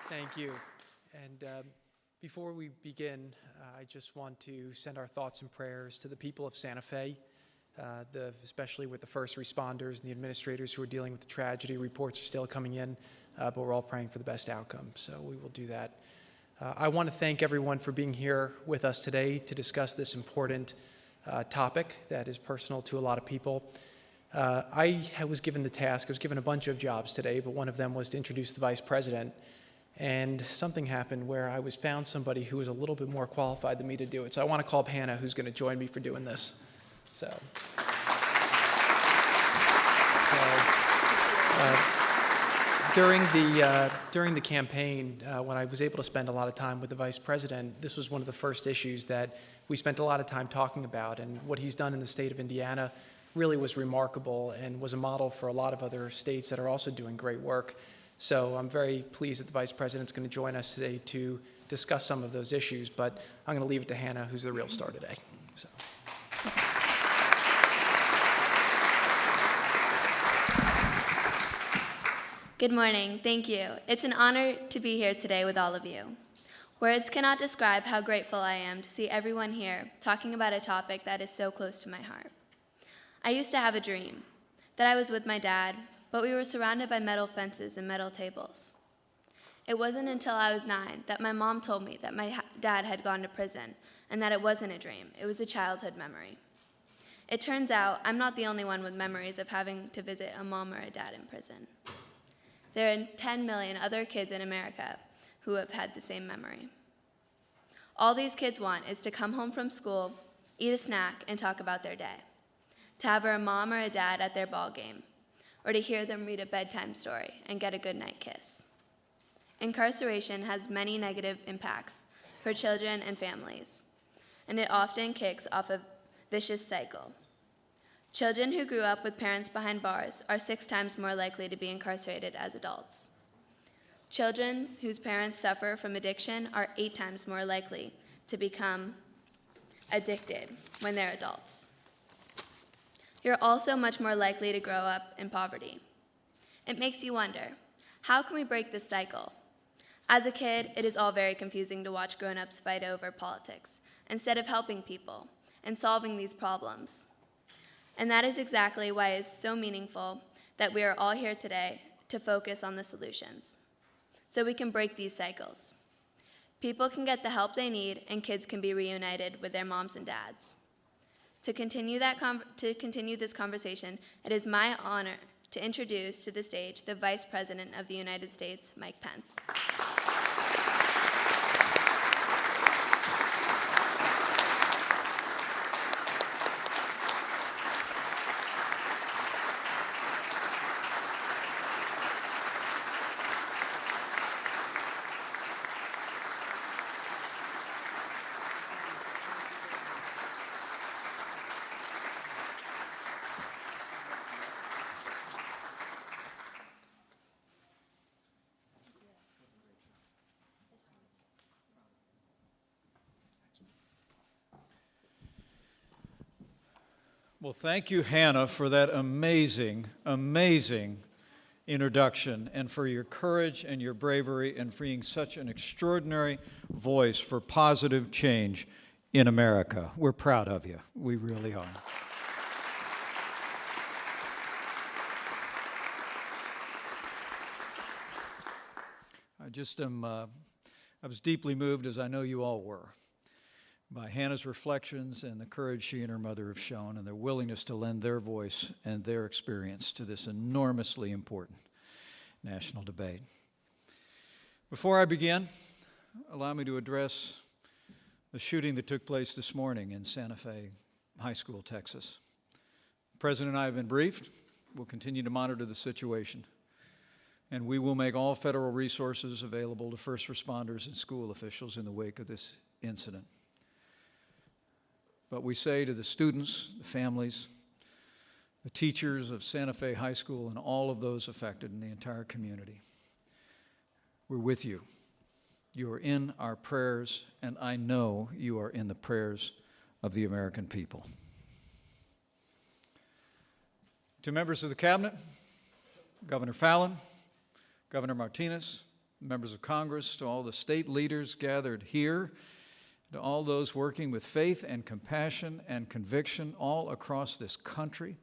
Thank you. And before we begin, I just want to send our thoughts and prayers to the people of Santa Fe, especially with the first responders and the administrators who are dealing with the tragedy. Reports are still coming in, but we're all praying for the best outcome, so we will do that. I want to thank everyone for being here with us today to discuss this important topic that is personal to a lot of people. I was given the task, I was given a bunch of jobs today, but one of them was to introduce the Vice President. And something happened where I found somebody who was a little bit more qualified than me to do it. So I want to call up Hannah, who's going to join me for doing this. During the campaign, when I was able to spend a lot of time with the Vice President, this was one of the first issues that we spent a lot of time talking about. And what he's done in the state of Indiana really was remarkable and was a model for a lot of other states that are also doing great work. So I'm very pleased that the Vice President's going to join us today to discuss some of those issues, but I'm going to leave it to Hannah, who's the real star today. So. Good morning. Thank you. It's an honor to be here today with all of you. Words cannot describe how grateful I am to see everyone here talking about a topic that is so close to my heart. I used to have a dream that I was with my dad, but we were surrounded by metal fences and metal tables. It wasn't until I was 9 that my mom told me that my dad had gone to prison and that it wasn't a dream, it was a childhood memory. It turns out I'm not the only one with memories of having to visit a mom or a dad in prison. There are 10 million other kids in America who have had the same memory. All these kids want is to come home from school, eat a snack, and talk about their day. To have a mom or a dad at their ball game, or to hear them read a bedtime story and get a goodnight kiss. Incarceration has many negative impacts for children and families, and it often kicks off a vicious cycle. Children who grew up with parents behind bars are 6 times more likely to be incarcerated as adults. Children whose parents suffer from addiction are 8 times more likely to become addicted when they're adults. You're also much more likely to grow up in poverty. It makes you wonder, how can we break this cycle? As a kid, it is all very confusing to watch grown-ups fight over politics instead of helping people and solving these problems. And that is exactly why it is so meaningful that we are all here today to focus on the solutions, so we can break these cycles. People can get the help they need, and kids can be reunited with their moms and dads. To continue this conversation, it is my honor to introduce to the stage the Vice President of the United States, Mike Pence. Well, thank you, Hannah, for that amazing, amazing introduction and for your courage and your bravery and for being such an extraordinary voice for positive change in America. We're proud of you. We really are. I was deeply moved, as I know you all were, by Hannah's reflections and the courage she and her mother have shown and their willingness to lend their voice and their experience to this enormously important national debate. Before I begin, allow me to address the shooting that took place this morning in Santa Fe High School, Texas. The President and I have been briefed. We'll continue to monitor the situation, and we will make all federal resources available to first responders and school officials in the wake of this incident. But we say to the students, the families, the teachers of Santa Fe High School, and all of those affected in the entire community, we're with you. You are in our prayers, and I know you are in the prayers of the American people. To members of the Cabinet, Governor Fallin, Governor Martinez, members of Congress, to all the state leaders gathered here, to all those working with faith and compassion and conviction all across this country.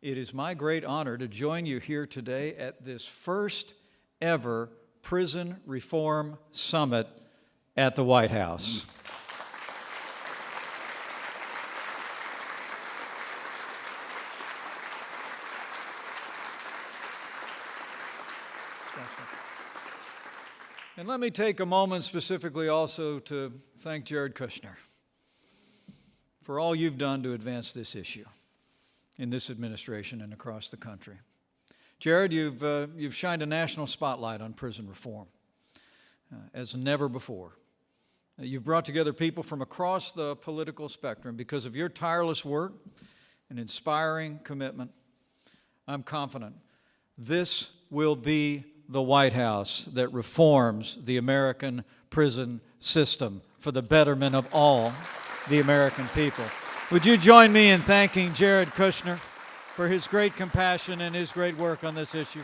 It is my great honor to join you here today at this first ever Prison Reform Summit at the White House. And let me take a moment specifically also to thank Jared Kushner for all you've done to advance this issue in this administration and across the country. Jared, you've shined a national spotlight on prison reform as never before. You've brought together people from across the political spectrum. Because of your tireless work and inspiring commitment, I'm confident this will be the White House that reforms the American prison system for the betterment of all the American people. Would you join me in thanking Jared Kushner for his great compassion and his great work on this issue?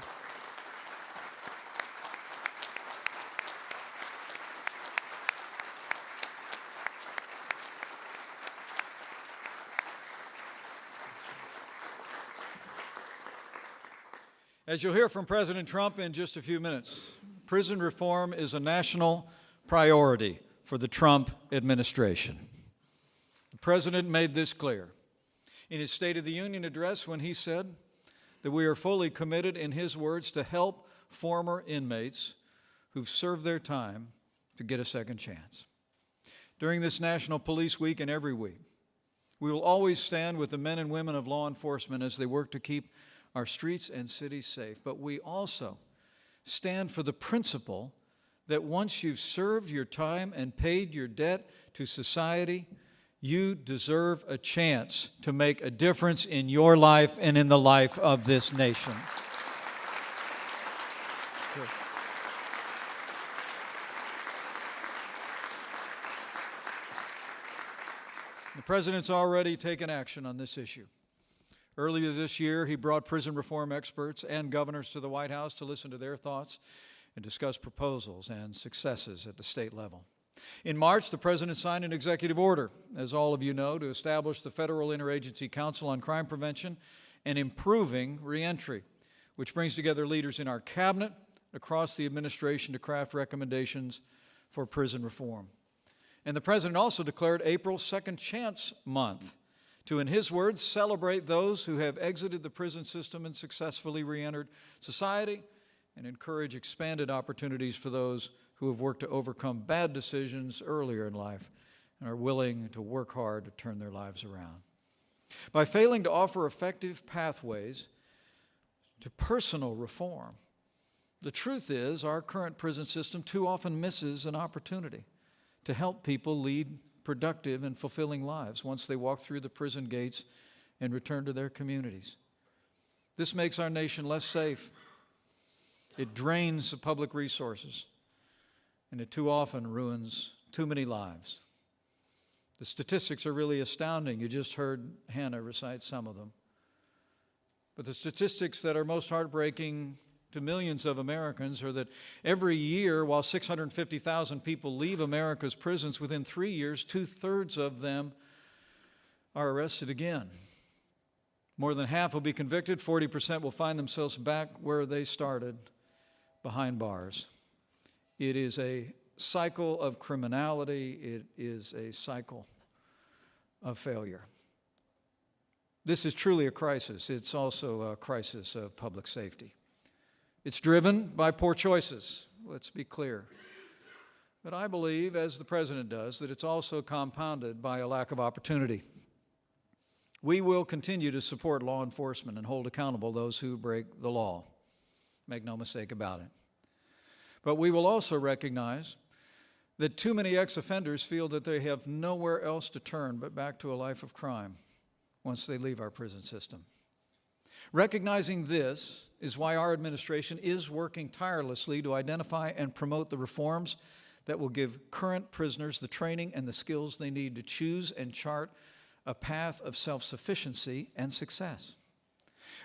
As you'll hear from President Trump in just a few minutes, prison reform is a national priority for the Trump administration. The President made this clear in his State of the Union address when he said that we are fully committed, in his words, to help former inmates who've served their time to get a second chance. During this National Police Week and every week, we will always stand with the men and women of law enforcement as they work to keep our streets and cities safe. But we also stand for the principle that once you've served your time and paid your debt to society, you deserve a chance to make a difference in your life and in the life of this nation. The President's already taken action on this issue. Earlier this year, he brought prison reform experts and governors to the White House to listen to their thoughts and discuss proposals and successes at the state level. In March, the President signed an executive order, as all of you know, to establish the Federal Interagency Council on Crime Prevention and Improving Reentry, which brings together leaders in our cabinet across the administration to craft recommendations for prison reform. And the President also declared April Second Chance Month to, in his words, celebrate those who have exited the prison system and successfully reentered society and encourage expanded opportunities for those who have worked to overcome bad decisions earlier in life and are willing to work hard to turn their lives around. By failing to offer effective pathways to personal reform, the truth is our current prison system too often misses an opportunity to help people lead productive and fulfilling lives once they walk through the prison gates and return to their communities. This makes our nation less safe. It drains the public resources, and it too often ruins too many lives. The statistics are really astounding. You just heard Hannah recite some of them. But the statistics that are most heartbreaking to millions of Americans are that every year, while 650,000 people leave America's prisons, within 3 years, 2/3 of them are arrested again. More than half will be convicted. 40% will find themselves back where they started, behind bars. It is a cycle of criminality. It is a cycle of failure. This is truly a crisis. It's also a crisis of public safety. It's driven by poor choices, let's be clear. But I believe, as the President does, that it's also compounded by a lack of opportunity. We will continue to support law enforcement and hold accountable those who break the law. Make no mistake about it. But we will also recognize that too many ex-offenders feel that they have nowhere else to turn but back to a life of crime once they leave our prison system. Recognizing this is why our administration is working tirelessly to identify and promote the reforms that will give current prisoners the training and the skills they need to choose and chart a path of self-sufficiency and success.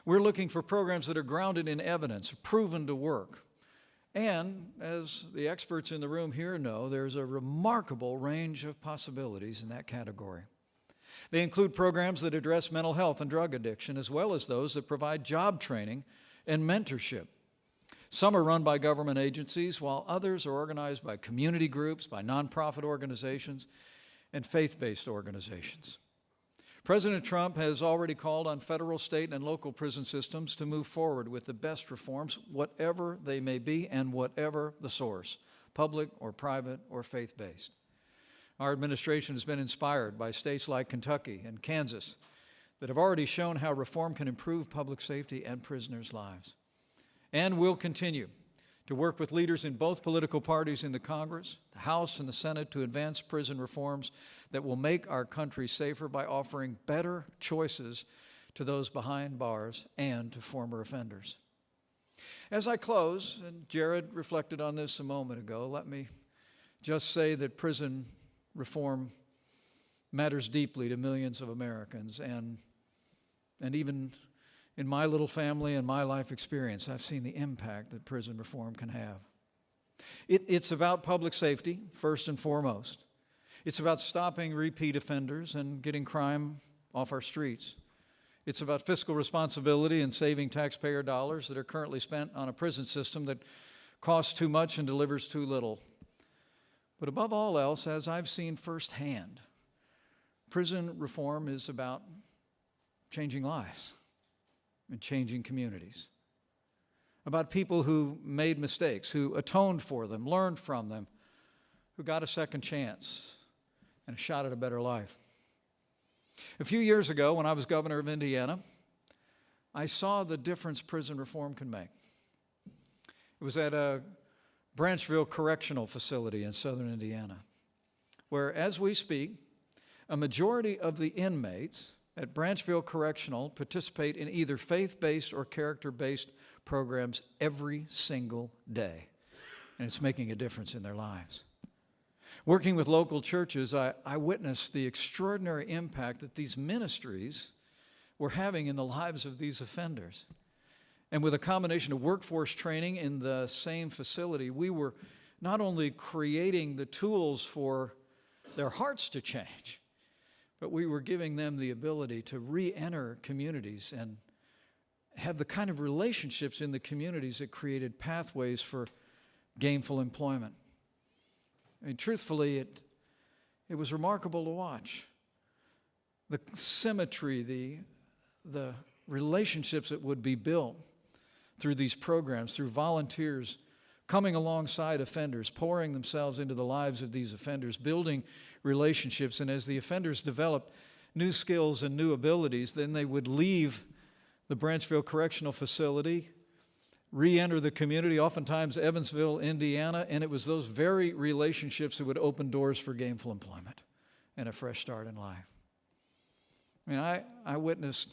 We're looking for programs that are grounded in evidence, proven to work, And as the experts in the room here know, there's a remarkable range of possibilities in that category. They include programs that address mental health and drug addiction, as well as those that provide job training and mentorship. Some are run by government agencies, while others are organized by community groups, by nonprofit organizations, and faith-based organizations. President Trump has already called on federal, state, and local prison systems to move forward with the best reforms, whatever they may be and whatever the source, public or private or faith-based. Our administration has been inspired by states like Kentucky and Kansas that have already shown how reform can improve public safety and prisoners' lives. And we'll continue to work with leaders in both political parties in the Congress, the House, and the Senate to advance prison reforms that will make our country safer by offering better choices to those behind bars and to former offenders. As I close, and Jared reflected on this a moment ago, let me just say that prison reform matters deeply to millions of Americans, and even in my little family and my life experience, I've seen the impact that prison reform can have. It's about public safety, first and foremost. It's about stopping repeat offenders and getting crime off our streets. It's about fiscal responsibility and saving taxpayer dollars that are currently spent on a prison system that costs too much and delivers too little. But above all else, as I've seen firsthand, prison reform is about changing lives and changing communities, about people who made mistakes, who atoned for them, learned from them, who got a second chance and a shot at a better life. A few years ago, when I was governor of Indiana, I saw the difference prison reform can make. It was at a Branchville Correctional Facility in southern Indiana, where, as we speak, a majority of the inmates at Branchville Correctional participate in either faith-based or character-based programs every single day, and it's making a difference in their lives. Working with local churches, I witnessed the extraordinary impact that these ministries were having in the lives of these offenders. And with a combination of workforce training in the same facility, we were not only creating the tools for their hearts to change, but we were giving them the ability to re-enter communities and have the kind of relationships in the communities that created pathways for gainful employment. I mean, truthfully, it was remarkable to watch. The symmetry, the relationships that would be built through these programs, through volunteers coming alongside offenders, pouring themselves into the lives of these offenders, building relationships, and as the offenders developed new skills and new abilities, then they would leave the Branchville Correctional Facility, re-enter the community, oftentimes Evansville, Indiana, and it was those very relationships that would open doors for gainful employment and a fresh start in life. I mean, I witnessed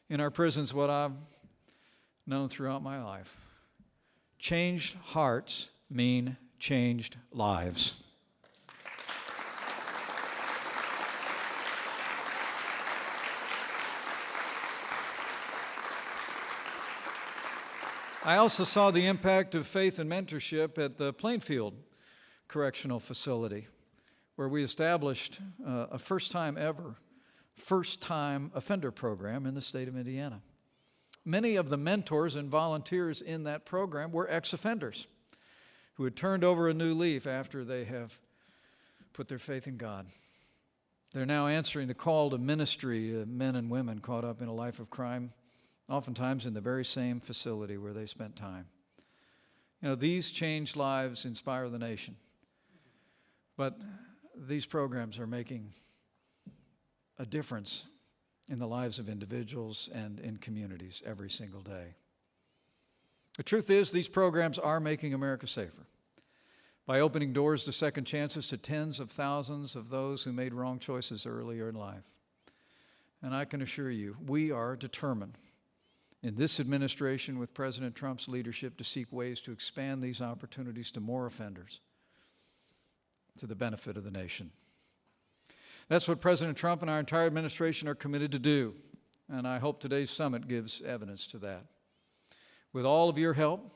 in our prisons what I've known throughout my life. Changed hearts mean changed lives. I also saw the impact of faith and mentorship at the Plainfield Correctional Facility, where we established a first-time offender program in the state of Indiana. Many of the mentors and volunteers in that program were ex-offenders who had turned over a new leaf after they have put their faith in God. They're now answering the call to ministry to men and women caught up in a life of crime, oftentimes in the very same facility where they spent time. You know, these changed lives inspire the nation. But these programs are making a difference in the lives of individuals and in communities every single day. The truth is, these programs are making America safer by opening doors to second chances to tens of thousands of those who made wrong choices earlier in life. And I can assure you, we are determined in this administration with President Trump's leadership to seek ways to expand these opportunities to more offenders to the benefit of the nation. That's what President Trump and our entire administration are committed to do, and I hope today's summit gives evidence to that. With all of your help,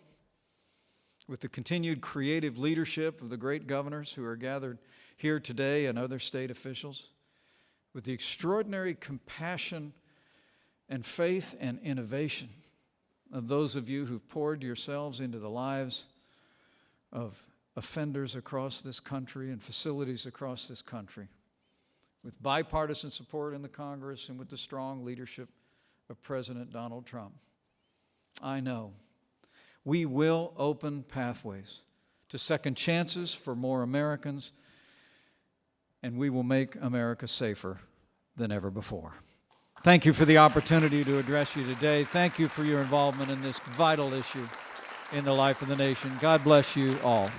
with the continued creative leadership of the great governors who are gathered here today and other state officials, with the extraordinary compassion and faith and innovation of those of you who've poured yourselves into the lives of offenders across this country and facilities across this country, with bipartisan support in the Congress and with the strong leadership of President Donald Trump. I know we will open pathways to second chances for more Americans, and we will make America safer than ever before. Thank you for the opportunity to address you today. Thank you for your involvement in this vital issue in the life of the nation. God bless you all.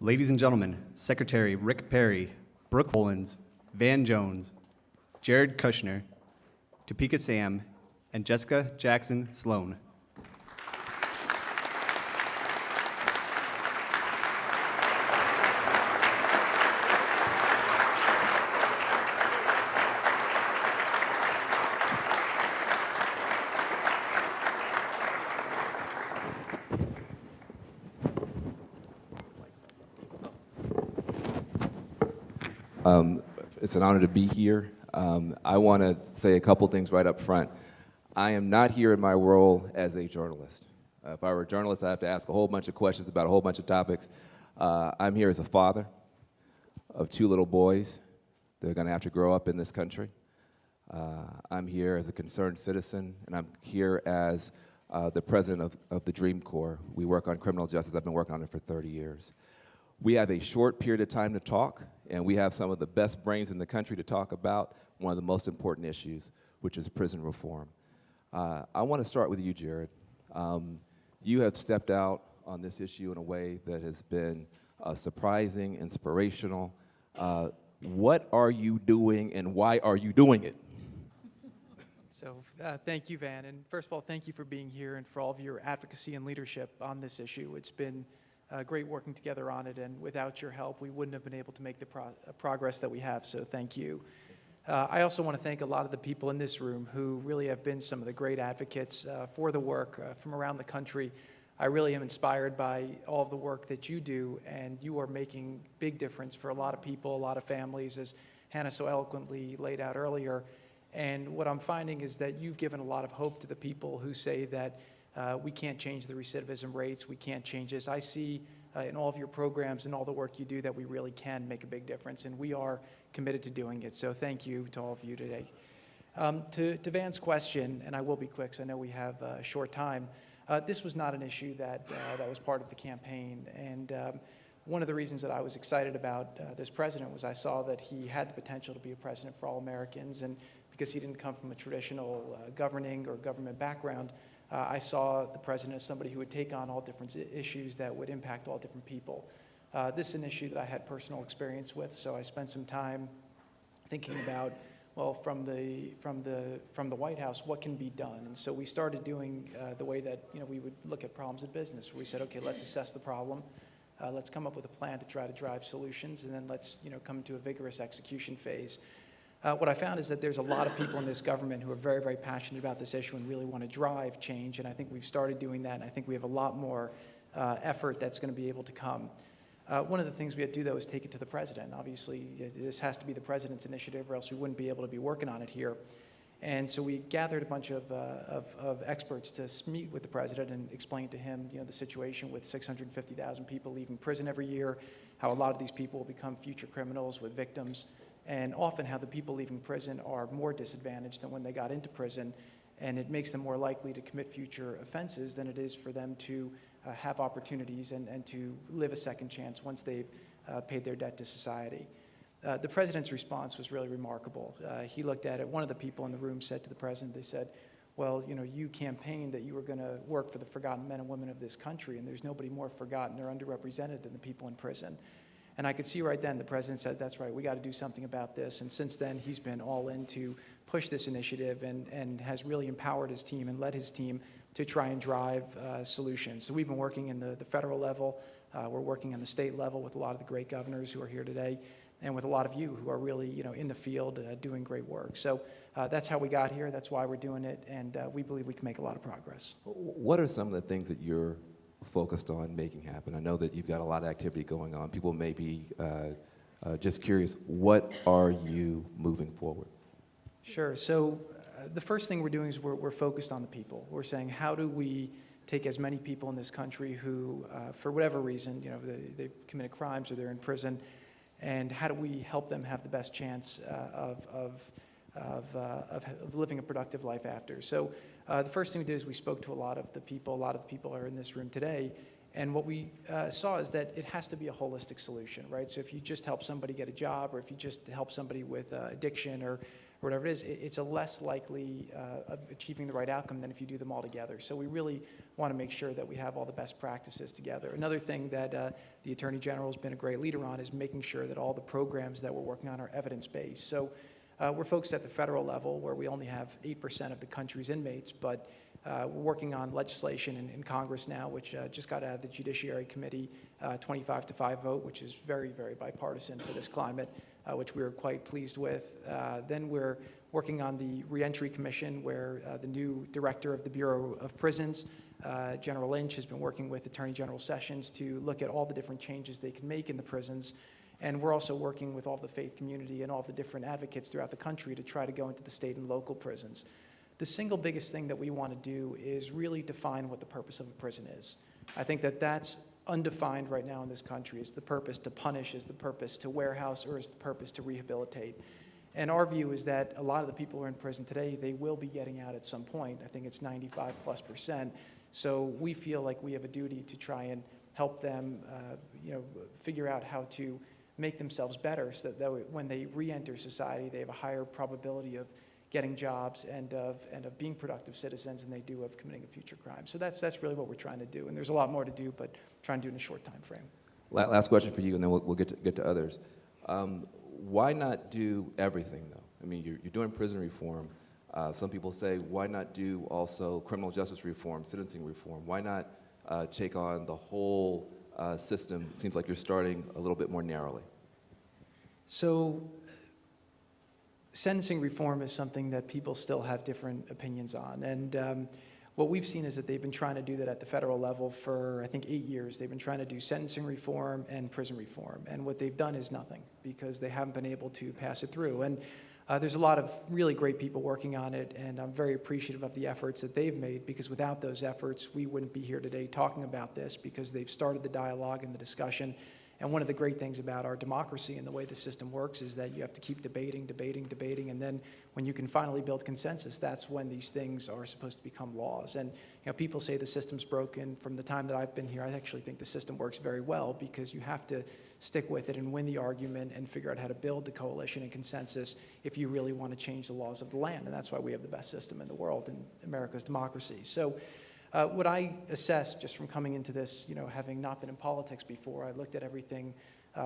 Ladies and gentlemen, Secretary Rick Perry, Brooke Hollands, Van Jones, Jared Kushner, Topeka Sam, and Jessica Jackson Sloan. It's an honor to be here. I want to say a couple things right up front. I am not here in my role as a journalist. If I were a journalist, I'd have to ask a whole bunch of questions about a whole bunch of topics. I'm here as a father of 2 little boys that are going to have to grow up in this country. I'm here as a concerned citizen, and I'm here as the president of the Dream Corps. We work on criminal justice. I've been working on it for 30 years. We have a short period of time to talk, and we have some of the best brains in the country to talk about one of the most important issues, which is prison reform. I want to start with you, Jared. You have stepped out on this issue in a way that has been surprising, inspirational. What are you doing, and why are you doing it? So thank you, Van. And first of all, thank you for being here and for all of your advocacy and leadership on this issue. It's been great working together on it, and without your help, we wouldn't have been able to make the progress that we have, so thank you. I also want to thank a lot of the people in this room who really have been some of the great advocates for the work from around the country. I really am inspired by all of the work that you do, and you are making big difference for a lot of people, a lot of families, as Hannah so eloquently laid out earlier. And what I'm finding is that you've given a lot of hope to the people who say that we can't change the recidivism rates, we can't change this. I see in all of your programs and all the work you do that we really can make a big difference, and we are committed to doing it. So thank you to all of you today. To Van's question, and I will be quick because I know we have a short time, this was not an issue that was part of the campaign. And one of the reasons that I was excited about this president was I saw that he had the potential to be a president for all Americans, and because he didn't come from a traditional governing or government background, I saw the president as somebody who would take on all different issues that would impact all different people. This is an issue that I had personal experience with, so I spent some time thinking about, well, from the White House, what can be done? And so we started doing the way that we would look at problems in business, where we said, okay, let's assess the problem, let's come up with a plan to try to drive solutions, and then let's come to a vigorous execution phase. What I found is that there's a lot of people in this government who are very, very passionate about this issue and really want to drive change, and I think we've started doing that, and I think we have a lot more effort that's going to be able to come. One of the things we had to do, though, is take it to the president. Obviously, this has to be the president's initiative, or else we wouldn't be able to be working on it here. And so we gathered a bunch of experts to meet with the president and explain to him, the situation with 650,000 people leaving prison every year, how a lot of these people will become future criminals with victims, and often how the people leaving prison are more disadvantaged than when they got into prison, and it makes them more likely to commit future offenses than it is for them to have opportunities and to live a second chance once they've paid their debt to society. The president's response was really remarkable. He looked at it. One of the people in the room said to the president, they said, well, you campaigned that you were going to work for the forgotten men and women of this country, and there's nobody more forgotten or underrepresented than the people in prison. And I could see right then the president said, that's right, we got to do something about this. And since then, he's been all in to push this initiative and has really empowered his team and led his team to try and drive solutions. So we've been working in the federal level. We're working on the state level with a lot of the great governors who are here today, and with a lot of you who are really in the field doing great work. So that's how we got here. That's why we're doing it. And we believe we can make a lot of progress. What are some of the things that you're focused on making happen? I know that you've got a lot of activity going on. People may be just curious, what are you moving forward? Sure. So the first thing we're doing is we're focused on the people. We're saying, how do we take as many people in this country who, for whatever reason, they've committed crimes or they're in prison, and how do we help them have the best chance of living a productive life after? So the first thing we did is we spoke to a lot of the people. A lot of the people are in this room today. And what we saw is that it has to be a holistic solution, right? So if you just help somebody get a job, or if you just help somebody with addiction or whatever it is, it's a less likely of achieving the right outcome than if you do them all together. So we really want to make sure that we have all the best practices together. Another thing that the Attorney General has been a great leader on is making sure that all the programs that we're working on are evidence-based. So we're focused at the federal level, where we only have 8% of the country's inmates, but we're working on legislation in Congress now, which just got out of the Judiciary Committee, 25-5 vote, which is very, very bipartisan for this climate, which we were quite pleased with. Then we're working on the Reentry Commission, where the new director of the Bureau of Prisons, General Lynch, has been working with Attorney General Sessions to look at all the different changes they can make in the prisons. And we're also working with all the faith community and all the different advocates throughout the country to try to go into the state and local prisons. The single biggest thing that we want to do is really define what the purpose of a prison is. I think that that's undefined right now in this country. Is the purpose to punish? Is the purpose to warehouse? Or is the purpose to rehabilitate? And our view is that a lot of the people who are in prison today, they will be getting out at some point. I think it's 95+%. So we feel like we have a duty to try and help them figure out how to make themselves better, so that when they re-enter society, they have a higher probability of getting jobs and of being productive citizens than they do of committing a future crime. So that's really what we're trying to do. And there's a lot more to do, but trying to do it in a short time frame. Last question for you, and then we'll get to others. Why not do everything, though? I mean, you're doing prison reform. Some people say, why not do also criminal justice reform, sentencing reform? Why not take on the whole system? It seems like you're starting a little bit more narrowly. So sentencing reform is something that people still have different opinions on. And what we've seen is that they've been trying to do that at the federal level for, I think, 8 years. They've been trying to do sentencing reform and prison reform. And what they've done is nothing, because they haven't been able to pass it through. And there's a lot of really great people working on it, and I'm very appreciative of the efforts that they've made, because without those efforts, we wouldn't be here today talking about this, because they've started the dialogue and the discussion. And one of the great things about our democracy and the way the system works is that you have to keep debating, and then when you can finally build consensus, that's when these things are supposed to become laws. And people say the system's broken. From the time that I've been here, I actually think the system works very well, because you have to stick with it and win the argument and figure out how to build the coalition and consensus if you really want to change the laws of the land. And that's why we have the best system in the world, in America's democracy. So what I assessed just from coming into this, having not been in politics before, I looked at everything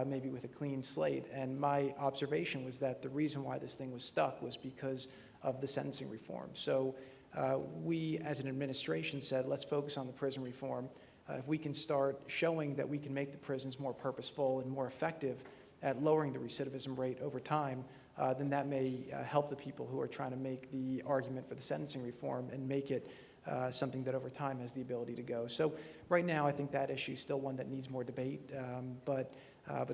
maybe with a clean slate, and my observation was that the reason why this thing was stuck was because of the sentencing reform. So we, as an administration, said, let's focus on the prison reform. If we can start showing that we can make the prisons more purposeful and more effective, at lowering the recidivism rate over time, then that may help the people who are trying to make the argument for the sentencing reform and make it something that over time has the ability to go. So right now, I think that issue is still one that needs more debate, but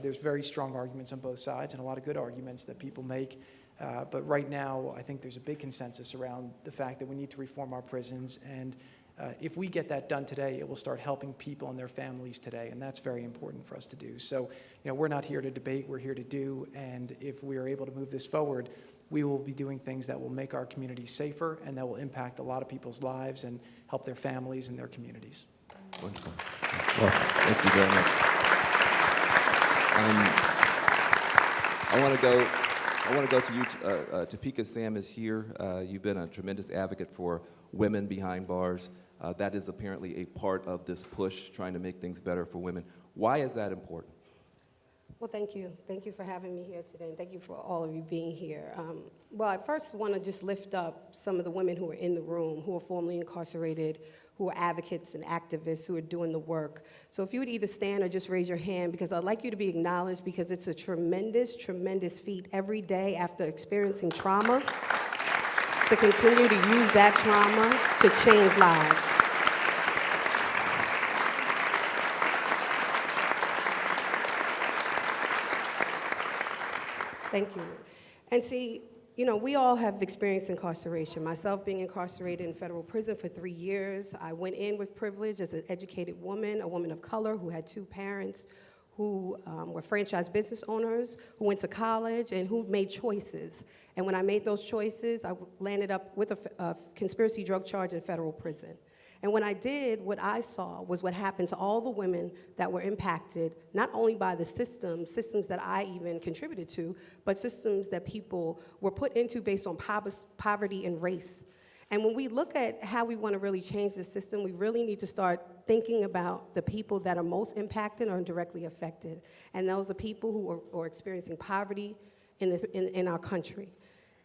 there's very strong arguments on both sides and a lot of good arguments that people make. But right now, I think there's a big consensus around the fact that we need to reform our prisons, and if we get that done today, it will start helping people and their families today, and that's very important for us to do. So, we're not here to debate, we're here to do, and if we are able to move this forward, we will be doing things that will make our communities safer and that will impact a lot of people's lives and help their families and their communities. Wonderful. Well, thank you very much. I want to go to you. Topeka Sam is here. You've been a tremendous advocate for women behind bars. That is apparently a part of this push, trying to make things better for women. Why is that important? Well, thank you. Thank you for having me here today, and thank you for all of you being here. Well, I first want to just lift up some of the women who are in the room, who are formerly incarcerated, who are advocates and activists who are doing the work. So if you would either stand or just raise your hand, because I'd like you to be acknowledged, because it's a tremendous, tremendous feat every day after experiencing trauma to continue to use that trauma to change lives. Thank you. And see, we all have experienced incarceration. Myself being incarcerated in federal prison for 3 years, I went in with privilege as an educated woman, a woman of color who had 2 parents who were franchise business owners, who went to college, and who made choices. And when I made those choices, I landed up with a conspiracy drug charge in federal prison. And when I did, what I saw was what happened to all the women that were impacted, not only by the systems that I even contributed to, but systems that people were put into based on poverty and race. And when we look at how we want to really change the system, we really need to start thinking about the people that are most impacted or directly affected. And those are people who are experiencing poverty in our country.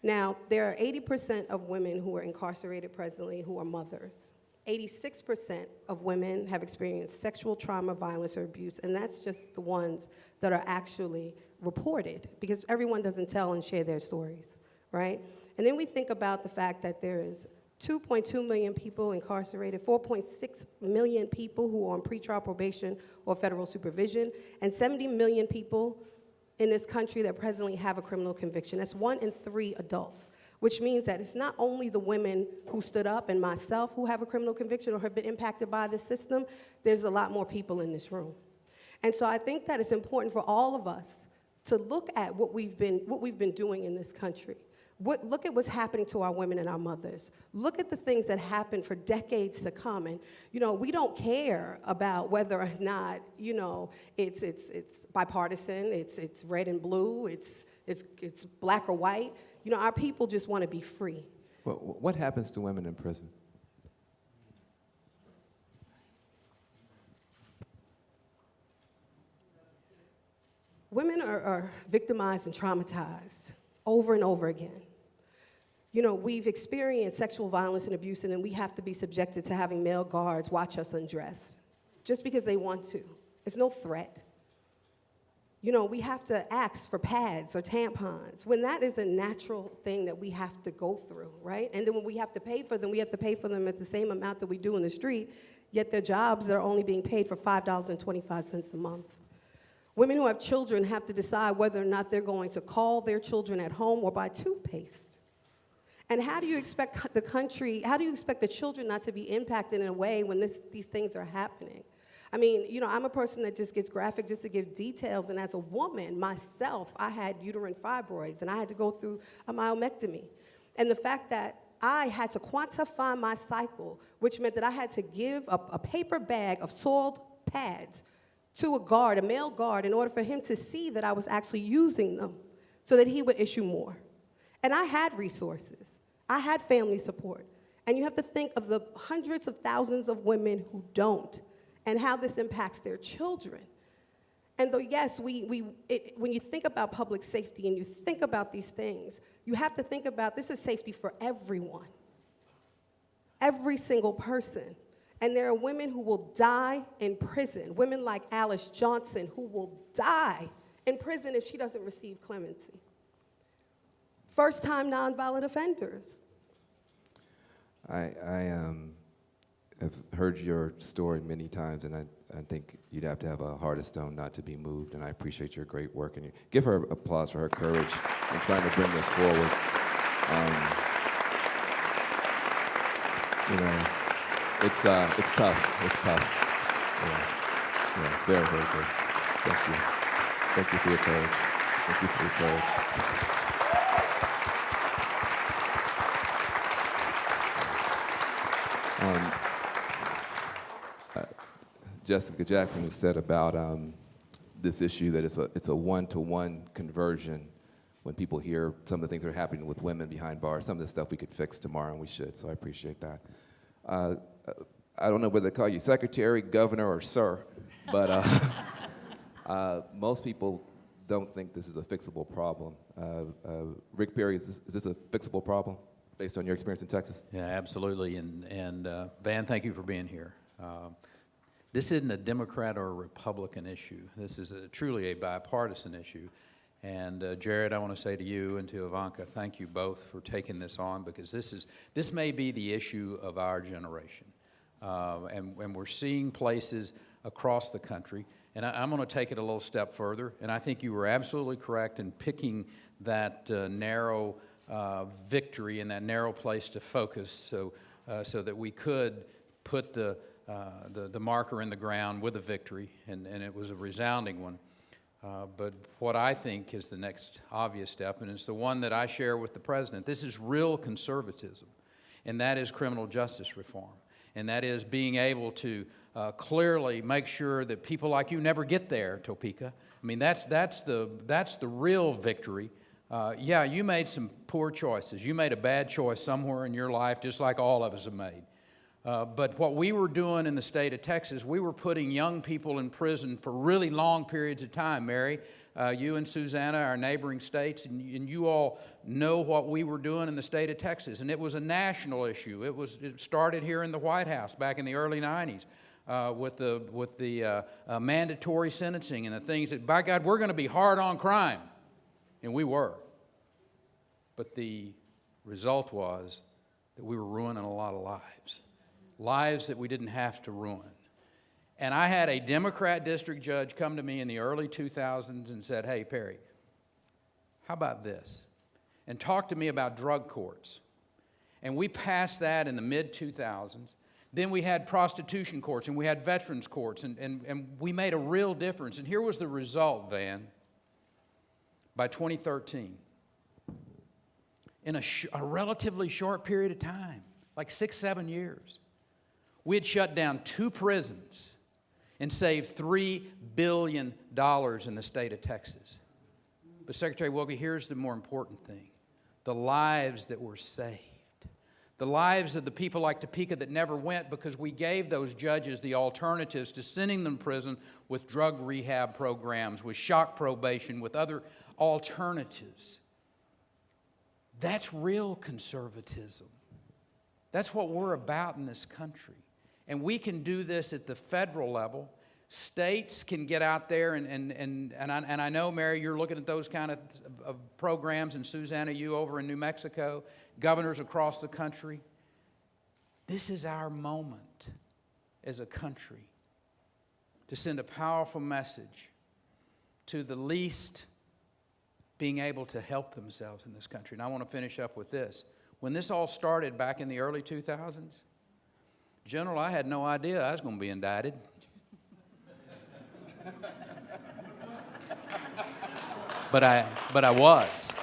Now, there are 80% of women who are incarcerated presently who are mothers. 86% of women have experienced sexual trauma, violence, or abuse, and that's just the ones that are actually reported, because everyone doesn't tell and share their stories, right? And then we think about the fact that there is 2.2 million people incarcerated, 4.6 million people who are on pretrial probation or federal supervision, and 70 million people in this country that presently have a criminal conviction. That's 1 in 3 adults. Which means that it's not only the women who stood up and myself who have a criminal conviction or have been impacted by the system, there's a lot more people in this room. And so I think that it's important for all of us to look at what we've been doing in this country. Look at what's happening to our women and our mothers. Look at the things that happen for decades to come. And, we don't care about whether or not, it's bipartisan, it's red and blue, it's black or white. Our people just want to be free. Well, what happens to women in prison? Women are victimized and traumatized over and over again. We've experienced sexual violence and abuse, and then we have to be subjected to having male guards watch us undress just because they want to. It's no threat. We have to ask for pads or tampons when that is a natural thing that we have to go through, right? And then when we have to pay for them, we have to pay for them at the same amount that we do in the street, yet their jobs are only being paid for $5.25 a month. Women who have children have to decide whether or not they're going to call their children at home or buy toothpaste. And how do you expect the children not to be impacted in a way when these things are happening? I mean, I'm a person that just gets graphic just to give details, and as a woman, myself, I had uterine fibroids, and I had to go through a myomectomy. And the fact that I had to quantify my cycle, which meant that I had to give a paper bag of soiled pads to a male guard, in order for him to see that I was actually using them so that he would issue more. And I had resources. I had family support. And you have to think of the hundreds of thousands of women who don't, and how this impacts their children. And though, yes, when you think about public safety and you think about these things, you have to think about this is safety for everyone, every single person. And there are women who will die in prison, women like Alice Johnson who will die in prison if she doesn't receive clemency. First-time nonviolent offenders. I have heard your story many times, and I think you'd have to have a heart of stone not to be moved, and I appreciate your great work. And give her applause for her courage in trying to bring this forward. You know, it's tough. It's tough. Yeah, very, very good. Thank you. Thank you for your courage. Thank you for your courage. Jessica Jackson has said about this issue that it's a one-to-one conversion. When people hear some of the things that are happening with women behind bars, some of the stuff we could fix tomorrow, and we should, so I appreciate that. I don't know whether to call you secretary, governor, or sir, but most people don't think this is a fixable problem. Rick Perry, is this a fixable problem based on your experience in Texas? Yeah, absolutely. And Van, thank you for being here. This isn't a Democrat or a Republican issue. This is truly a bipartisan issue. And Jared, I want to say to you and to Ivanka, thank you both for taking this on, because this may be the issue of our generation. And we're seeing places across the country. And I'm going to take it a little step further. And I think you were absolutely correct in picking that narrow victory and that narrow place to focus, so that we could put the marker in the ground with a victory, and it was a resounding one. But what I think is the next obvious step, and it's the one that I share with the president, this is real conservatism, and that is criminal justice reform, and that is being able to clearly make sure that people like you never get there, Topeka. I mean, that's the real victory. Yeah, you made some poor choices. You made a bad choice somewhere in your life, just like all of us have made. But what we were doing in the state of Texas, we were putting young people in prison for really long periods of time, Mary. You and Susanna, our neighboring states, and you all know what we were doing in the state of Texas. And it was a national issue. It started here in the White House back in the early 90s with the mandatory sentencing and the things that, by God, we're going to be hard on crime. And we were. But the result was that we were ruining a lot of lives. Lives that we didn't have to ruin. And I had a Democrat district judge come to me in the early 2000s and said, hey, Perry, how about this? And talk to me about drug courts. And we passed that in the mid-2000s. Then we had prostitution courts, and we had veterans courts, and we made a real difference. And here was the result, Van. By 2013, in a relatively short period of time, like 6-7 years, we had shut down 2 prisons and saved $3 billion in the state of Texas. But Secretary Wilkie, here's the more important thing. The lives that were saved. The lives of the people like Topeka that never went, because we gave those judges the alternatives to sending them to prison with drug rehab programs, with shock probation, with other alternatives. That's real conservatism. That's what we're about in this country. And we can do this at the federal level. States can get out there, and I know, Mary, you're looking at those kind of programs, and Susanna, you over in New Mexico, governors across the country. This is our moment as a country to send a powerful message to the least being able to help themselves in this country. And I want to finish up with this. When this all started back in the early 2000s, General, I had no idea I was going to be indicted. But I was.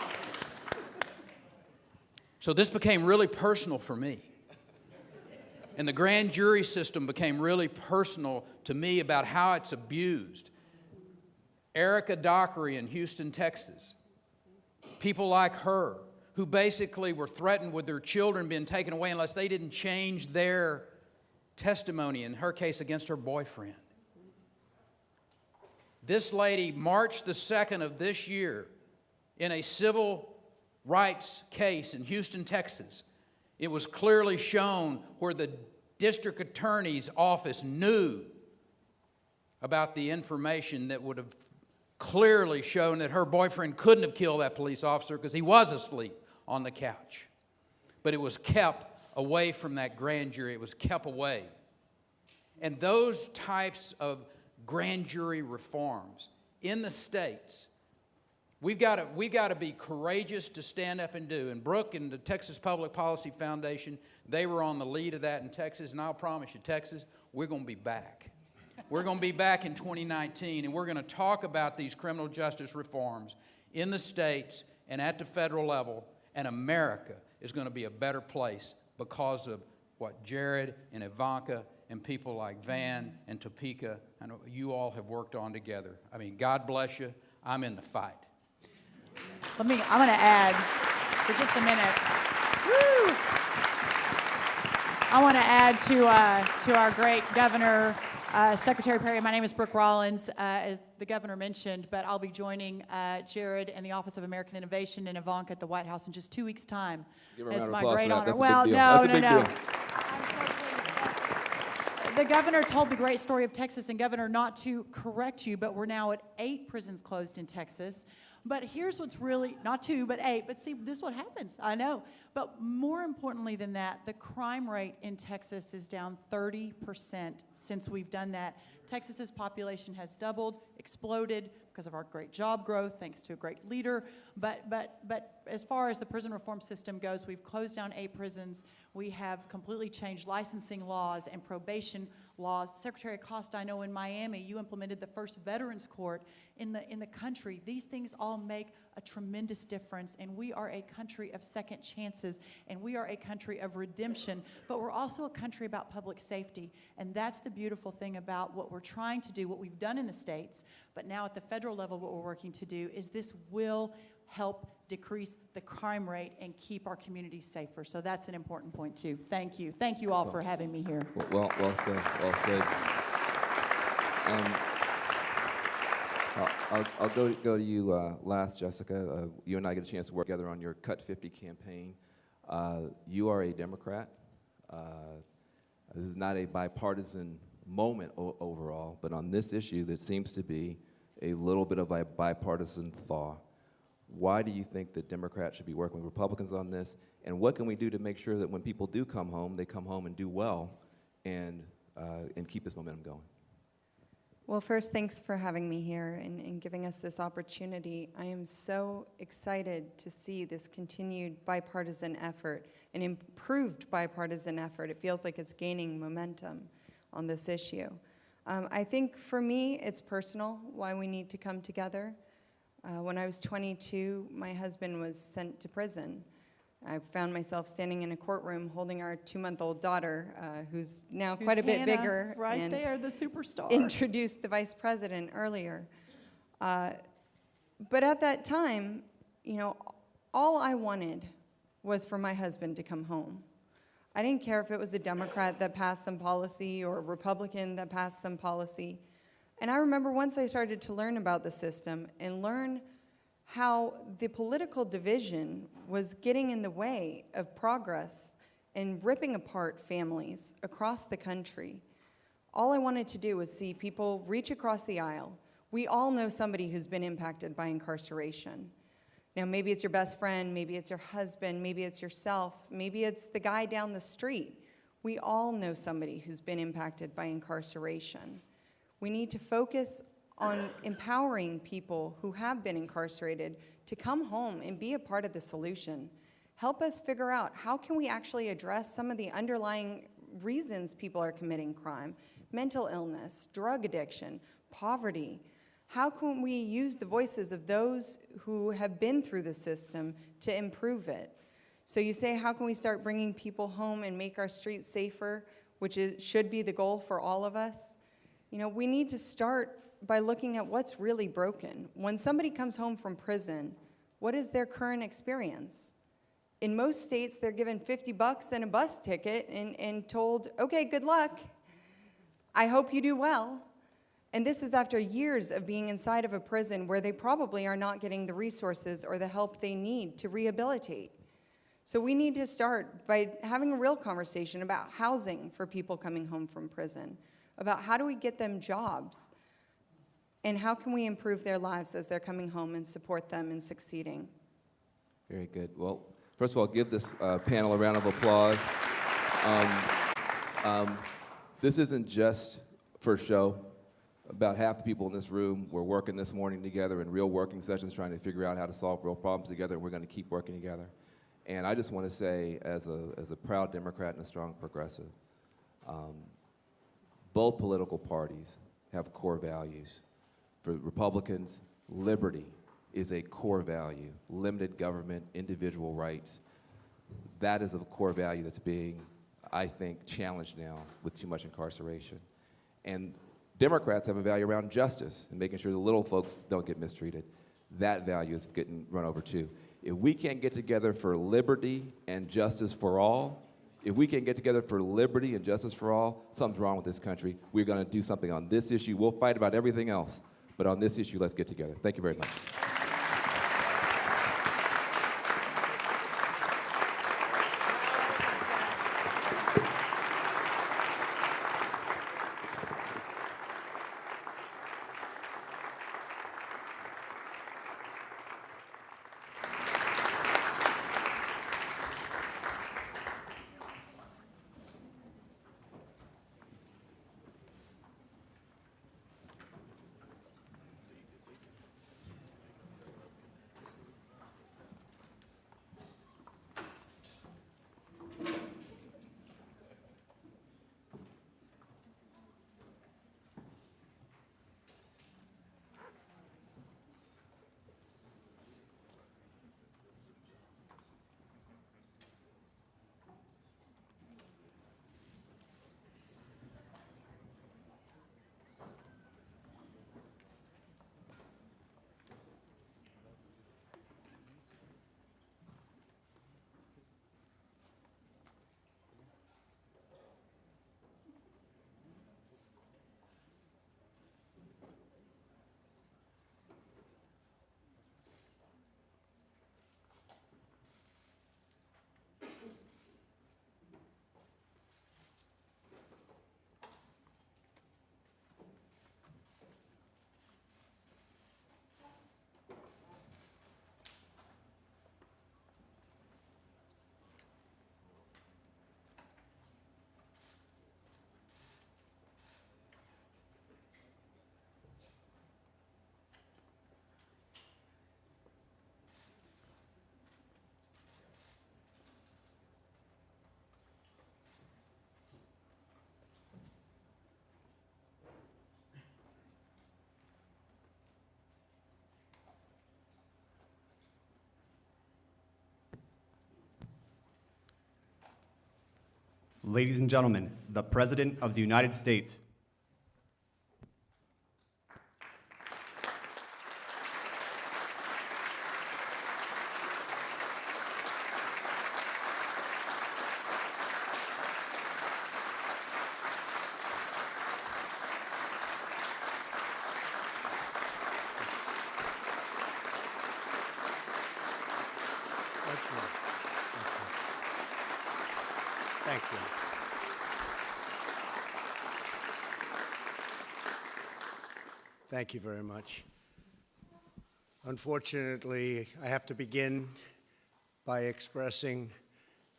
So this became really personal for me. And the grand jury system became really personal to me about how it's abused. Erica Dockery in Houston, Texas. People like her who basically were threatened with their children being taken away unless they didn't change their testimony, in her case against her boyfriend. This lady, March the 2nd of this year, in a civil rights case in Houston, Texas, it was clearly shown where the district attorney's office knew about the information that would have clearly shown that her boyfriend couldn't have killed that police officer because he was asleep on the couch. But it was kept away from that grand jury. It was kept away. And those types of grand jury reforms in the states, we've got to be courageous to stand up and do. And Brooke and the Texas Public Policy Foundation, they were on the lead of that in Texas. And I'll promise you, Texas, we're going to be back. We're going to be back in 2019, and we're going to talk about these criminal justice reforms in the states and at the federal level, and America is going to be a better place because of what Jared and Ivanka and people like Van and Topeka and you all have worked on together. I mean, God bless you. I'm in the fight. I'm going to add for just a minute. Woo! I want to add to our great governor, Secretary Perry. My name is Brooke Rollins, as the governor mentioned, but I'll be joining Jared and the Office of American Innovation and Ivanka at the White House in just 2 weeks' time. Give her a It's round of my applause great for that. honor. That's a Well, big deal. no, That's a no, big no. deal. I'm so pleased. The governor told the great story of Texas, and Governor, not to correct you, but we're now at 8 prisons closed in Texas. But here's what's really, not 2, but 8. But see, this is what happens. I know. But more importantly than that, the crime rate in Texas is down 30% since we've done that. Texas's population has doubled, exploded because of our great job growth, thanks to a great leader. But as far as the prison reform system goes, we've closed down 8 prisons. We have completely changed licensing laws and probation laws. Secretary Acosta, I know in Miami, you implemented the first veterans court in the country. These things all make a tremendous difference, and we are a country of second chances, and we are a country of redemption, but we're also a country about public safety, and that's the beautiful thing about what we're trying to do, what we've done in the states, but now at the federal level, what we're working to do is this will help decrease the crime rate and keep our communities safer. So that's an important point too. Thank you. Thank you all for having me here. Well said. Well said. I'll go to you last, Jessica. You and I get a chance to work together on your Cut 50 campaign. You are a Democrat. This is not a bipartisan moment overall, but on this issue, there seems to be a little bit of a bipartisan thaw. Why do you think that Democrats should be working with Republicans on this? And what can we do to make sure that when people do come home, they come home and do well and keep this momentum going? Well, first, thanks for having me here and giving us this opportunity. I am so excited to see this continued bipartisan effort, an improved bipartisan effort. It feels like it's gaining momentum on this issue. I think for me, it's personal why we need to come together. When I was 22, my husband was sent to prison. I found myself standing in a courtroom holding our 2-month-old daughter, who's now quite a bit bigger. Right there, the superstar. Introduced the vice president earlier. But at that time, you know, all I wanted was for my husband to come home. I didn't care if it was a Democrat that passed some policy or a Republican that passed some policy. And I remember once I started to learn about the system and learn how the political division was getting in the way of progress and ripping apart families across the country. All I wanted to do was see people reach across the aisle. We all know somebody who's been impacted by incarceration. Now, maybe it's your best friend, maybe it's your husband, maybe it's yourself, maybe it's the guy down the street. We all know somebody who's been impacted by incarceration. We need to focus on empowering people who have been incarcerated to come home and be a part of the solution. Help us figure out how can we actually address some of the underlying reasons people are committing crime: mental illness, drug addiction, poverty. How can we use the voices of those who have been through the system to improve it? So you say, how can we start bringing people home and make our streets safer, which should be the goal for all of us? You know, we need to start by looking at what's really broken. When somebody comes home from prison, what is their current experience? In most states, they're given $50 and a bus ticket and told, okay, good luck. I hope you do well. And this is after years of being inside of a prison where they probably are not getting the resources or the help they need to rehabilitate. So we need to start by having a real conversation about housing for people coming home from prison, about how do we get them jobs. And how can we improve their lives as they're coming home and support them in succeeding? Very good. Well, first of all, give this panel a round of applause. This isn't just for show. About half the people in this room were working this morning together in real working sessions trying to figure out how to solve real problems together, and we're going to keep working together. And I just want to say, as a proud Democrat and a strong progressive, both political parties have core values. For Republicans, liberty is a core value. Limited government, individual rights, that is a core value that's being, I think, challenged now with too much incarceration. And Democrats have a value around justice and making sure the little folks don't get mistreated. That value is getting run over too. If we can't get together for liberty and justice for all, if we can't get together for liberty and justice for all, something's wrong with this country. We're going to do something on this issue. We'll fight about everything else, but on this issue, let's get together. Thank you very much. Ladies and gentlemen, the President of the United States. Thank you. Thank you very much. Unfortunately, I have to begin by expressing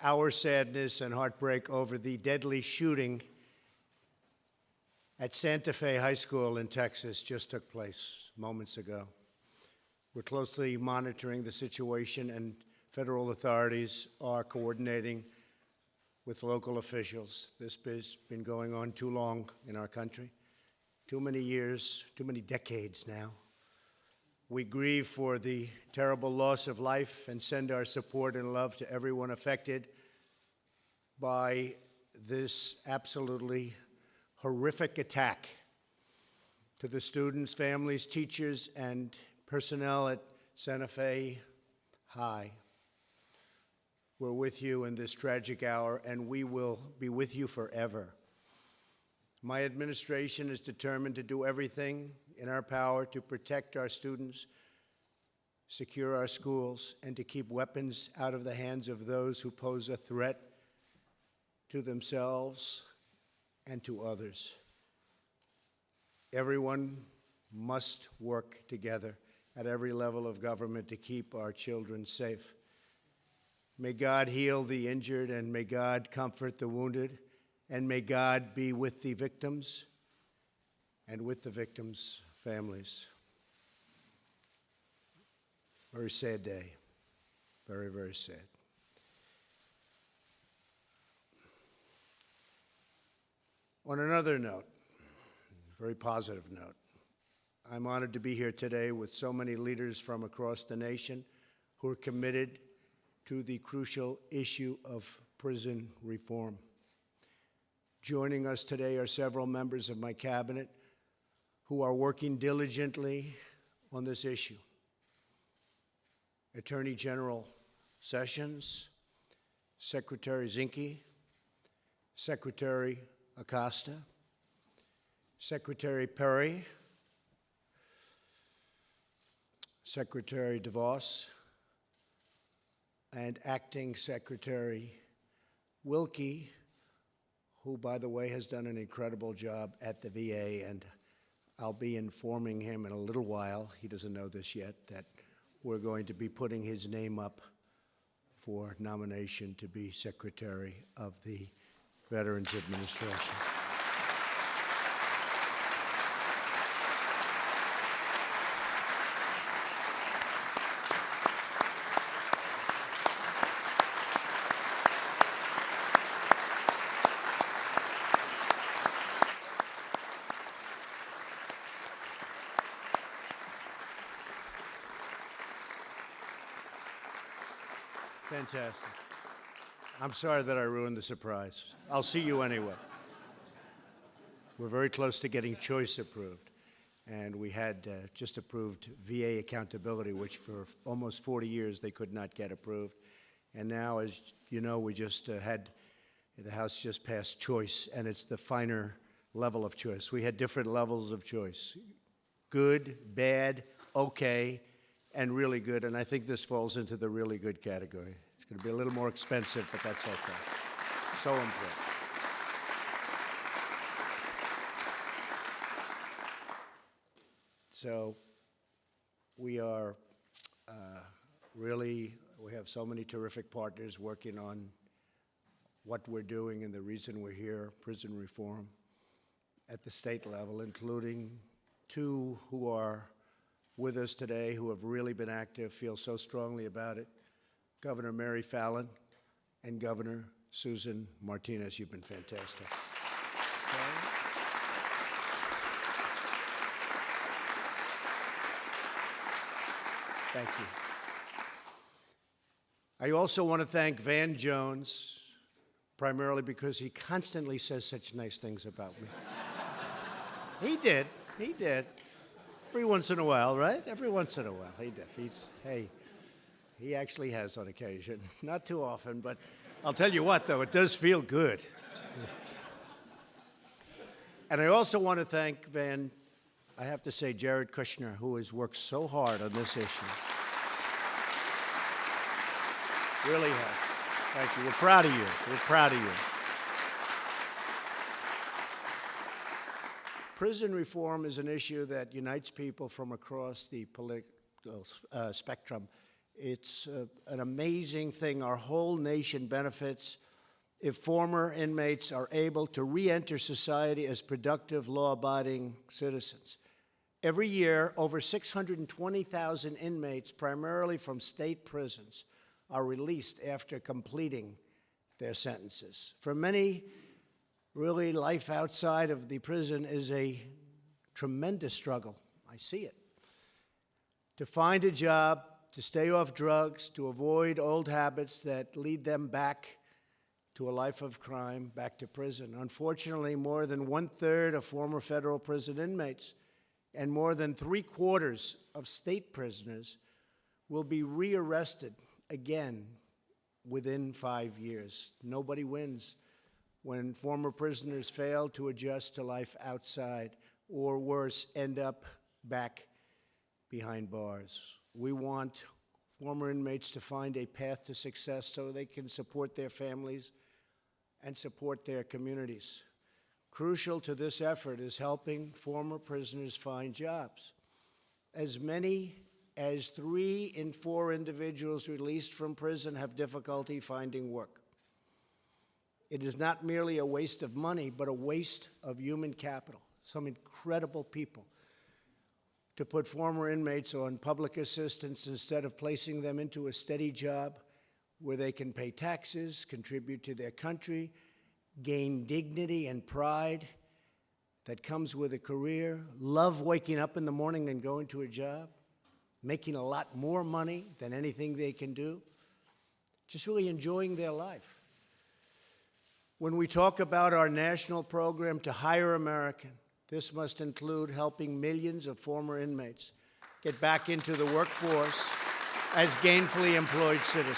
our sadness and heartbreak over the deadly shooting at Santa Fe High School in Texas just took place moments ago. We're closely monitoring the situation, and federal authorities are coordinating with local officials. This has been going on too long in our country, too many years, too many decades now. We grieve for the terrible loss of life and send our support and love to everyone affected by this absolutely horrific attack. To the students, families, teachers, and personnel at Santa Fe High, we're with you in this tragic hour, and we will be with you forever. My administration is determined to do everything in our power to protect our students, secure our schools, and to keep weapons out of the hands of those who pose a threat to themselves and to others. Everyone must work together at every level of government to keep our children safe. May God heal the injured, and may God comfort the wounded, and may God be with the victims and with the victims' families. Very sad day. Very, very sad. On another note, very positive note, I'm honored to be here today with so many leaders from across the nation who are committed to the crucial issue of prison reform. Joining us today are several members of my cabinet who are working diligently on this issue. Attorney General Sessions, Secretary Zinke, Secretary Acosta, Secretary Perry, Secretary DeVos, and Acting Secretary Wilkie, who, by the way, has done an incredible job at the VA, and I'll be informing him in a little while, he doesn't know this yet, that we're going to be putting his name up for nomination to be Secretary of the Veterans Administration. Fantastic. I'm sorry that I ruined the surprise. I'll see you anyway. We're very close to getting choice approved. And we had just approved VA accountability, which for almost 40 years they could not get approved. And now, as you know, we just had, the House just passed choice, and it's the finer level of choice. We had different levels of choice: good, bad, okay, and really good. And I think this falls into the really good category. It's going to be a little more expensive, but that's okay. So important. So we are we have so many terrific partners working on what we're doing and the reason we're here, prison reform, at the state level, including two who are with us today who have really been active, feel so strongly about it: Governor Mary Fallin and Governor Susan Martinez. You've been fantastic. Okay. Thank you. I also want to thank Van Jones, primarily because he constantly says such nice things about me. He did. Every once in a while, right? Every once in a while, he did. He actually has on occasion. Not too often, but I'll tell you what, though, it does feel good. And I also want to thank I have to say, Jared Kushner, who has worked so hard on this issue. Really has. Thank you. We're proud of you. We're proud of you. Prison reform is an issue that unites people from across the political spectrum. It's an amazing thing. Our whole nation benefits if former inmates are able to re-enter society as productive, law-abiding citizens. Every year, over 620,000 inmates, primarily from state prisons, are released after completing their sentences. For many, really, life outside of the prison is a tremendous struggle. I see it. To find a job, to stay off drugs, to avoid old habits that lead them back to a life of crime, back to prison. Unfortunately, more than 1/3 of former federal prison inmates and more than 3/4 of state prisoners will be rearrested again within 5 years. Nobody wins when former prisoners fail to adjust to life outside, or worse, end up back behind bars. We want former inmates to find a path to success so they can support their families and support their communities. Crucial to this effort is helping former prisoners find jobs. As many as 3 in 4 individuals released from prison have difficulty finding work. It is not merely a waste of money, but a waste of human capital. Some incredible people to put former inmates on public assistance instead of placing them into a steady job where they can pay taxes, contribute to their country, gain dignity and pride that comes with a career, love waking up in the morning and going to a job, making a lot more money than anything they can do, just really enjoying their life. When we talk about our national program to hire American, this must include helping millions of former inmates get back into the workforce as gainfully employed citizens.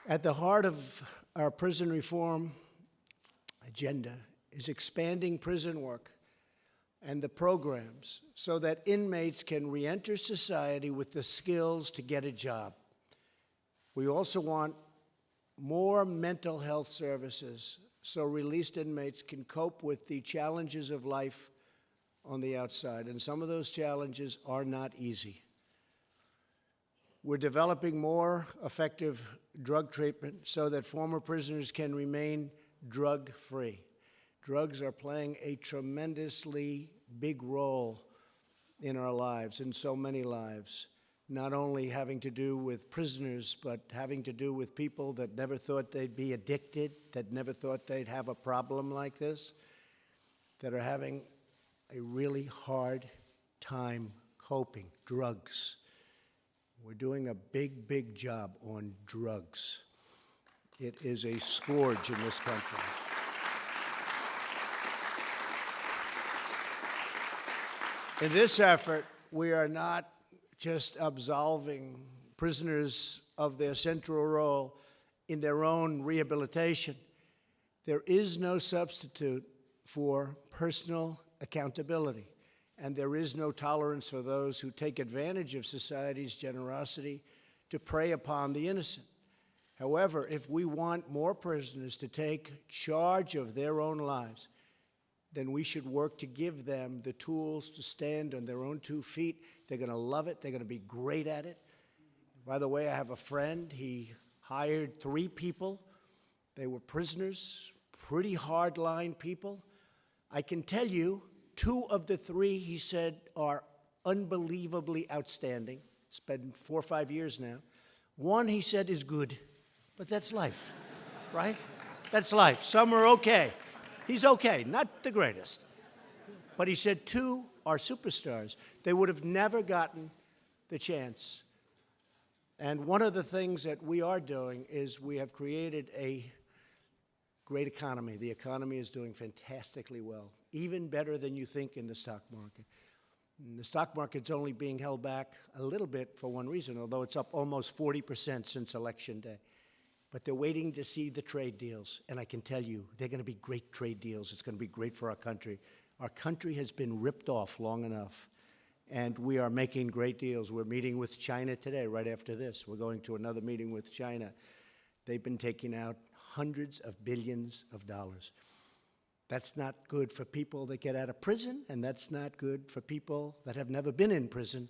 At the heart of our prison reform agenda is expanding prison work and the programs so that inmates can reenter society with the skills to get a job. We also want more mental health services so released inmates can cope with the challenges of life on the outside, and some of those challenges are not easy. We're developing more effective drug treatment so that former prisoners can remain drug-free. Drugs are playing a tremendously big role in our lives, in so many lives, not only having to do with prisoners, but having to do with people that never thought they'd be addicted, that never thought they'd have a problem like this, that are having a really hard time coping. Drugs. We're doing a big, big job on drugs. It is a scourge in this country. In this effort, we are not just absolving prisoners of their central role in their own rehabilitation. There is no substitute for personal accountability, and there is no tolerance for those who take advantage of society's generosity to prey upon the innocent. However, if we want more prisoners to take charge of their own lives, then we should work to give them the tools to stand on their own 2 feet. They're going to love it. They're going to be great at it. By the way, I have a friend. He hired 3 people. They were prisoners, pretty hard-line people. I can tell you, 2 of the 3, he said, are unbelievably outstanding. It's been 4 or 5 years now. 1, he said, is good, but that's life, right? That's life. Some are okay. He's okay, not the greatest. But he said 2 are superstars. They would have never gotten the chance. And one of the things that we are doing is we have created a great economy. The economy is doing fantastically well, even better than you think in the stock market. And the stock market's only being held back a little bit for one reason, although it's up almost 40% since Election Day. But they're waiting to see the trade deals, and I can tell you, they're going to be great trade deals. It's going to be great for our country. Our country has been ripped off long enough, and we are making great deals. We're meeting with China today, right after this. We're going to another meeting with China. They've been taking out hundreds of billions of dollars. That's not good for people that get out of prison, and that's not good for people that have never been in prison.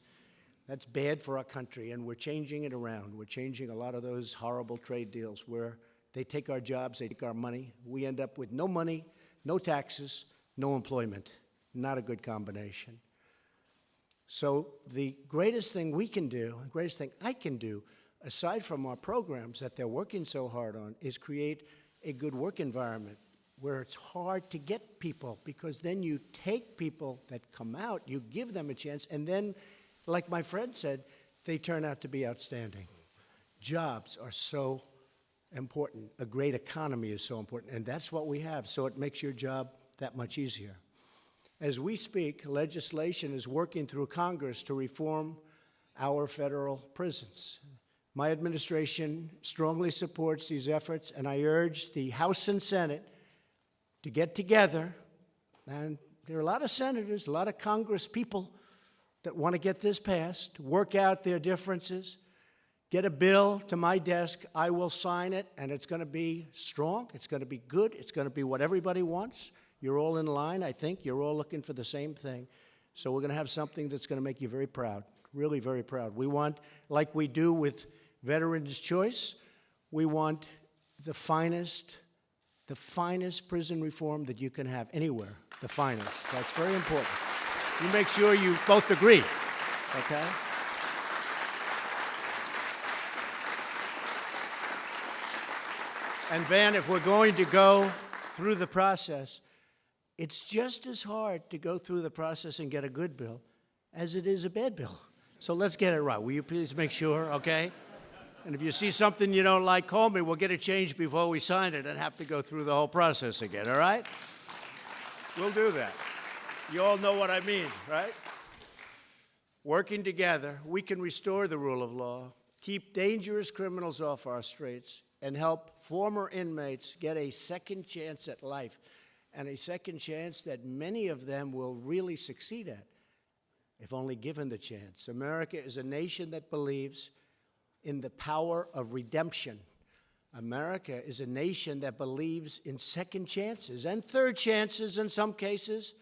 That's bad for our country, and we're changing it around. We're changing a lot of those horrible trade deals where they take our jobs, they take our money. We end up with no money, no taxes, no employment. Not a good combination. So the greatest thing we can do, the greatest thing I can do, aside from our programs that they're working so hard on, is create a good work environment where it's hard to get people, because then you take people that come out, you give them a chance, and then, like my friend said, they turn out to be outstanding. Jobs are so important. A great economy is so important, and that's what we have, so it makes your job that much easier. As we speak, legislation is working through Congress to reform our federal prisons. My administration strongly supports these efforts, and I urge the House and Senate to get together, and there are a lot of senators, a lot of Congress people that want to get this passed, work out their differences, get a bill to my desk. I will sign it, and it's going to be strong. It's going to be good. It's going to be what everybody wants. You're all in line, I think. You're all looking for the same thing. So we're going to have something that's going to make you very proud, really very proud. We want, like we do with Veterans Choice, we want the finest prison reform that you can have anywhere, the finest. That's very important. You make sure you both agree, okay? And Van, if we're going to go through the process, it's just as hard to go through the process and get a good bill as it is a bad bill. So let's get it right. Will you please make sure, okay? And if you see something you don't like, call me. We'll get it changed before we sign it and have to go through the whole process again, all right? We'll do that. You all know what I mean, right? Working together, we can restore the rule of law, keep dangerous criminals off our streets, and help former inmates get a second chance at life, and a second chance that many of them will really succeed at, if only given the chance. America is a nation that believes in the power of redemption. America is a nation that believes in second chances and third chances in some cases,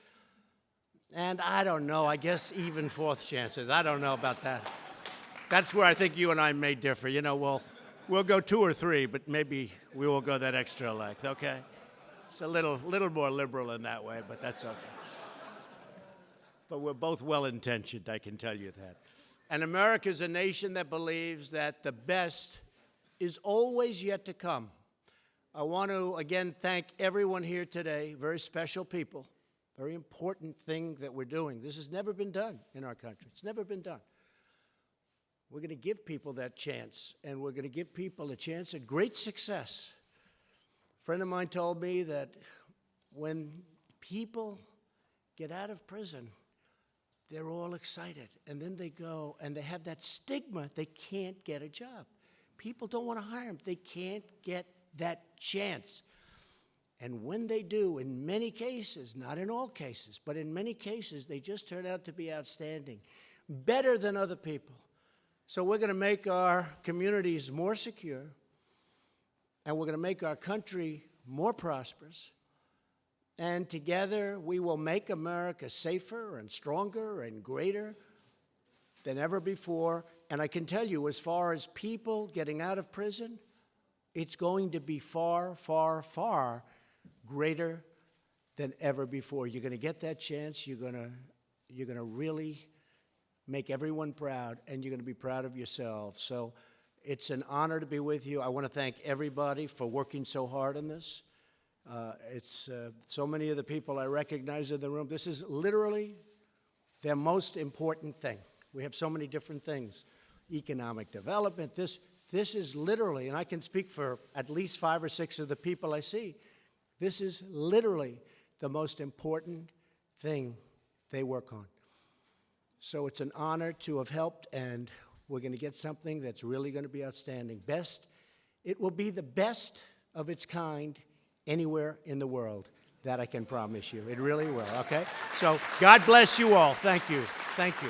and I don't know, I guess even fourth chances. I don't know about that. That's where I think you and I may differ. You know, we'll go 2 or 3, but maybe we will go that extra length, okay? It's a little more liberal in that way, but that's okay. But we're both well-intentioned, I can tell you that. And America is a nation that believes that the best is always yet to come. I want to, again, thank everyone here today, very special people, very important thing that we're doing. This has never been done in our country. It's never been done. We're going to give people that chance, and we're going to give people a chance at great success. A friend of mine told me that when people get out of prison, they're all excited, and then they go, and they have that stigma, they can't get a job. People don't want to hire them. They can't get that chance. And when they do, in many cases, not in all cases, but in many cases, they just turn out to be outstanding, better than other people. So we're going to make our communities more secure, and we're going to make our country more prosperous. And together, we will make America safer and stronger and greater than ever before. And I can tell you, as far as people getting out of prison, it's going to be far, far, far greater than ever before. You're going to get that chance. You're going to really make everyone proud, and you're going to be proud of yourself. So it's an honor to be with you. I want to thank everybody for working so hard on this. So many of the people I recognize in the room, this is literally their most important thing. We have so many different things. Economic development, this is literally, and I can speak for at least 5 or 6 of the people I see, this is literally the most important thing they work on. So it's an honor to have helped, and we're going to get something that's really going to be outstanding. It will be the best of its kind anywhere in the world. That I can promise you. It really will, okay? So God bless you all. Thank you. Thank you.